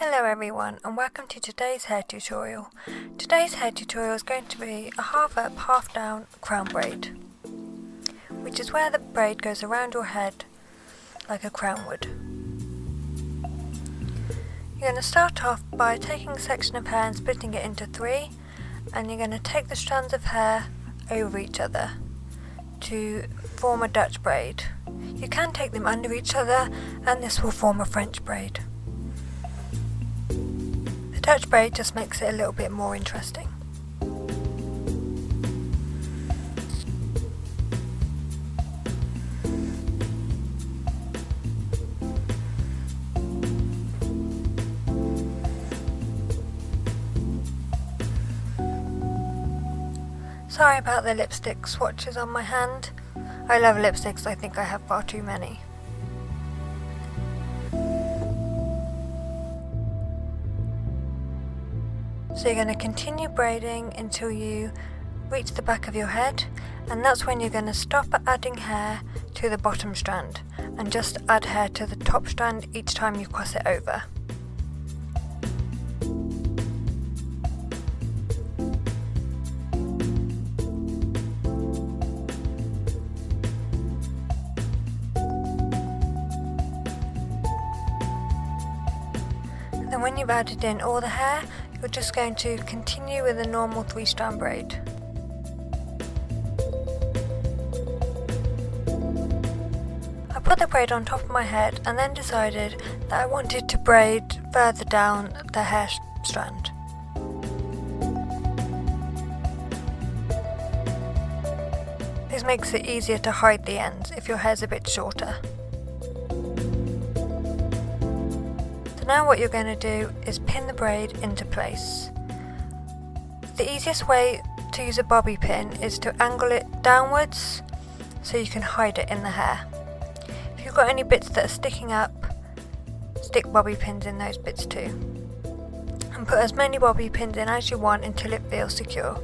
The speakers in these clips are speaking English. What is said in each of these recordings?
Hello everyone and welcome to today's hair tutorial. Today's hair tutorial is going to be a half up, half down crown braid, which is where the braid goes around your head like a crown would. You're going to start off by taking a section of hair and splitting it into three, and you're going to take the strands of hair over each other to form a Dutch braid. You can take them under each other and this will form a French braid. The Dutch braid just makes it a little bit more interesting. Sorry about the lipstick swatches on my hand. I love lipsticks, I think I have far too many. So you're going to continue braiding until you reach the back of your head, and that's when you're going to stop adding hair to the bottom strand and just add hair to the top strand each time you cross it over. Then when you've added in all the hair, you're just going to continue with a normal 3-strand braid. I put the braid on top of my head and then decided that I wanted to braid further down the hair strand. This makes it easier to hide the ends if your hair's a bit shorter. So now what you're going to do is pin the braid into place. The easiest way to use a bobby pin is to angle it downwards so you can hide it in the hair. If you've got any bits that are sticking up, stick bobby pins in those bits too. And put as many bobby pins in as you want until it feels secure.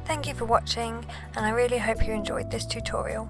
Thank you for watching, and I really hope you enjoyed this tutorial.